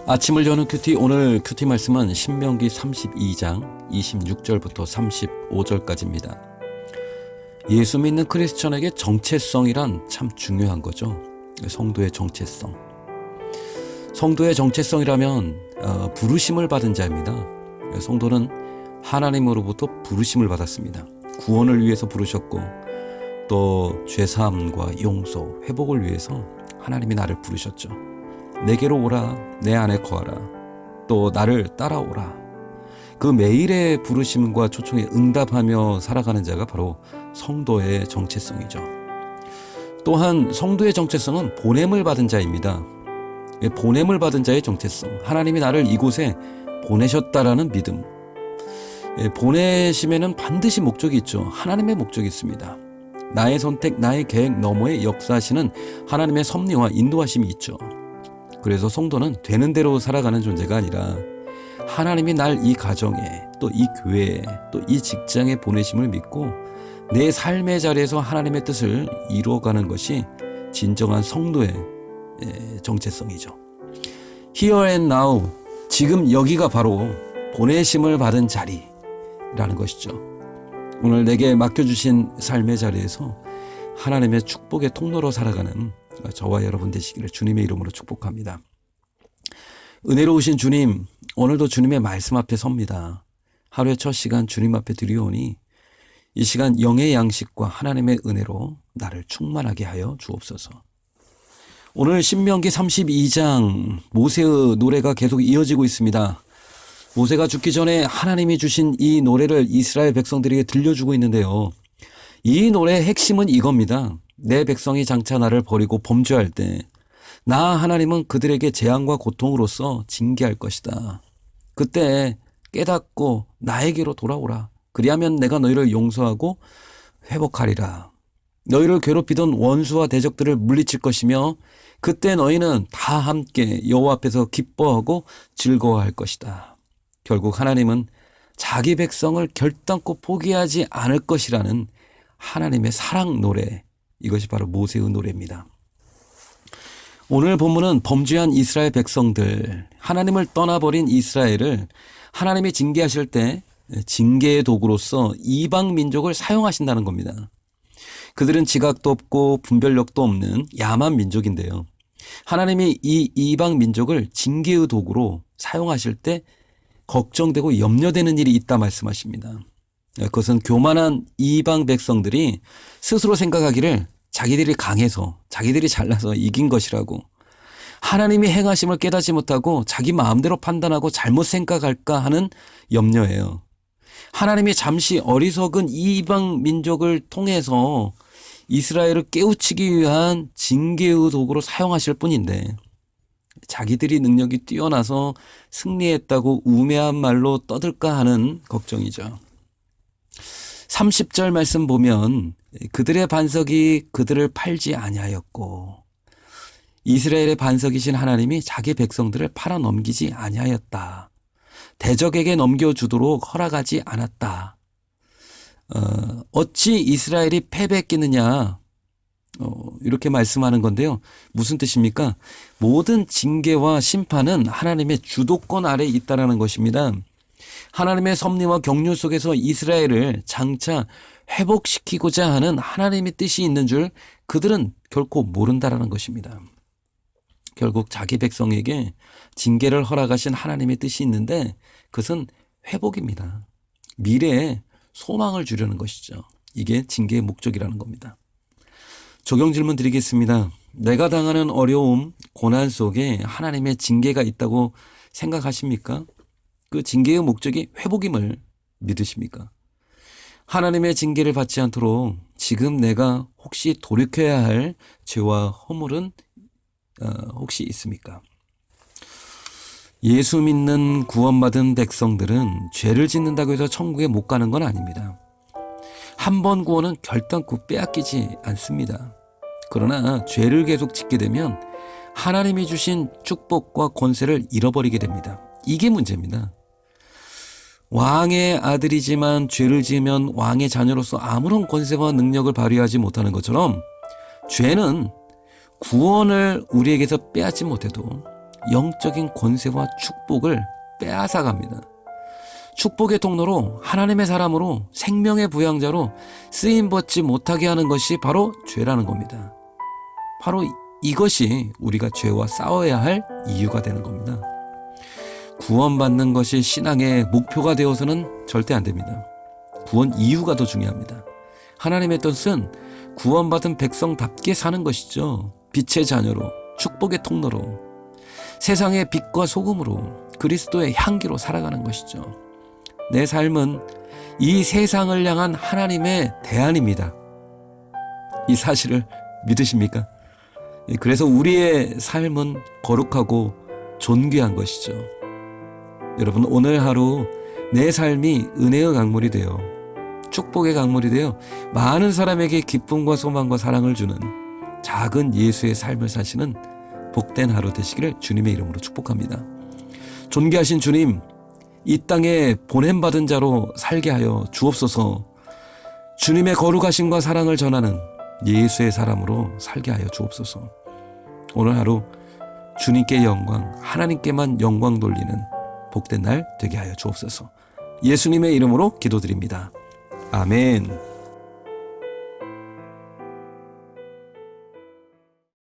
아침을 여는 큐티, 오늘 큐티 말씀은 신명기 32장 26절부터 35절까지입니다. 예수 믿는 크리스천에게 정체성이란 참 중요한 거죠. 성도의 정체성. 성도의 정체성이라면 부르심을 받은 자입니다. 성도는 하나님으로부터 부르심을 받았습니다. 구원을 위해서 부르셨고 또 죄사함과 용서, 회복을 위해서 하나님이 나를 부르셨죠. 내게로 오라, 내 안에 거하라, 또 나를 따라오라. 그 매일의 부르심과 초청에 응답하며 살아가는 자가 바로 성도의 정체성이죠. 또한 성도의 정체성은 보냄을 받은 자입니다. 보냄을 받은 자의 정체성, 하나님이 나를 이곳에 보내셨다라는 믿음. 보내심에는 반드시 목적이 있죠. 하나님의 목적이 있습니다. 나의 선택, 나의 계획 너머에 역사하시는 하나님의 섭리와 인도하심이 있죠. 그래서 성도는 되는 대로 살아가는 존재가 아니라 하나님이 날 이 가정에, 또 이 교회에, 또 이 직장에 보내심을 믿고 내 삶의 자리에서 하나님의 뜻을 이루어가는 것이 진정한 성도의 정체성이죠. Here and now, 지금 여기가 바로 보내심을 받은 자리라는 것이죠. 오늘 내게 맡겨주신 삶의 자리에서 하나님의 축복의 통로로 살아가는 저와 여러분 되시기를 주님의 이름으로 축복합니다. 은혜로우신 주님, 오늘도 주님의 말씀 앞에 섭니다. 하루의 첫 시간 주님 앞에 드리오니 이 시간 영의 양식과 하나님의 은혜로 나를 충만하게 하여 주옵소서. 오늘 신명기 32장 모세의 노래가 계속 이어지고 있습니다. 모세가 죽기 전에 하나님이 주신 이 노래를 이스라엘 백성들에게 들려주고 있는데요. 이 노래의 핵심은 이겁니다. 내 백성이 장차 나를 버리고 범죄할 때 나 하나님은 그들에게 재앙과 고통으로써 징계할 것이다. 그때 깨닫고 나에게로 돌아오라. 그리하면 내가 너희를 용서하고 회복하리라. 너희를 괴롭히던 원수와 대적들을 물리칠 것이며 그때 너희는 다 함께 여호와 앞에서 기뻐하고 즐거워할 것이다. 결국 하나님은 자기 백성을 결단코 포기하지 않을 것이라는 하나님의 사랑 노래, 이것이 바로 모세의 노래입니다. 오늘 본문은 범죄한 이스라엘 백성들, 하나님을 떠나버린 이스라엘을 하나님이 징계하실 때 징계의 도구로서 이방 민족을 사용하신다는 겁니다. 그들은 지각도 없고 분별력도 없는 야만 민족인데요. 하나님이 이 이방 민족을 징계의 도구로 사용하실 때 걱정되고 염려되는 일이 있다 말씀하십니다. 그것은 교만한 이방 백성들이 스스로 생각하기를 자기들이 강해서, 자기들이 잘나서 이긴 것이라고, 하나님이 행하심을 깨닫지 못하고 자기 마음대로 판단하고 잘못 생각할까 하는 염려예요. 하나님이 잠시 어리석은 이방 민족을 통해서 이스라엘을 깨우치기 위한 징계의 도구로 사용하실 뿐인데 자기들이 능력이 뛰어나서 승리했다고 우매한 말로 떠들까 하는 걱정이죠. 30절 말씀 보면 그들의 반석이 그들을 팔지 아니하였고, 이스라엘의 반석이신 하나님이 자기 백성들을 팔아 넘기지 아니하였다. 대적에게 넘겨주도록 허락하지 않았다. 어찌 이스라엘이 패배했겠느냐, 이렇게 말씀하는 건데요. 무슨 뜻입니까? 모든 징계와 심판은 하나님의 주도권 아래에 있다는 것입니다. 하나님의 섭리와 경륜 속에서 이스라엘을 장차 회복시키고자 하는 하나님의 뜻이 있는 줄 그들은 결코 모른다라는 것입니다. 결국 자기 백성에게 징계를 허락하신 하나님의 뜻이 있는데 그것은 회복입니다. 미래에 소망을 주려는 것이죠. 이게 징계의 목적이라는 겁니다. 적용 질문 드리겠습니다. 내가 당하는 어려움, 고난 속에 하나님의 징계가 있다고 생각하십니까? 그 징계의 목적이 회복임을 믿으십니까? 하나님의 징계를 받지 않도록 지금 내가 혹시 돌이켜야 할 죄와 허물은 혹시 있습니까? 예수 믿는 구원받은 백성들은 죄를 짓는다고 해서 천국에 못 가는 건 아닙니다. 한 번 구원은 결단코 빼앗기지 않습니다. 그러나 죄를 계속 짓게 되면 하나님이 주신 축복과 권세를 잃어버리게 됩니다. 이게 문제입니다. 왕의 아들이지만 죄를 지으면 왕의 자녀로서 아무런 권세와 능력을 발휘하지 못하는 것처럼 죄는 구원을 우리에게서 빼앗지 못해도 영적인 권세와 축복을 빼앗아갑니다. 축복의 통로로 하나님의 사람으로 생명의 부양자로 쓰임받지 못하게 하는 것이 바로 죄라는 겁니다. 바로 이것이 우리가 죄와 싸워야 할 이유가 되는 겁니다. 구원받는 것이 신앙의 목표가 되어서는 절대 안 됩니다. 구원 이유가 더 중요합니다. 하나님의 뜻은 구원받은 백성답게 사는 것이죠. 빛의 자녀로, 축복의 통로로, 세상의 빛과 소금으로, 그리스도의 향기로 살아가는 것이죠. 내 삶은 이 세상을 향한 하나님의 대안입니다. 이 사실을 믿으십니까? 그래서 우리의 삶은 거룩하고 존귀한 것이죠. 여러분, 오늘 하루 내 삶이 은혜의 강물이 되어 축복의 강물이 되어 많은 사람에게 기쁨과 소망과 사랑을 주는 작은 예수의 삶을 사시는 복된 하루 되시기를 주님의 이름으로 축복합니다. 존귀하신 주님, 이 땅에 보냄받은 자로 살게 하여 주옵소서. 주님의 거룩하심과 사랑을 전하는 예수의 사람으로 살게 하여 주옵소서. 오늘 하루 주님께 영광, 하나님께만 영광 돌리는 복된 날 되게 하여 주옵소서. 예수님의 이름으로 기도드립니다. 아멘.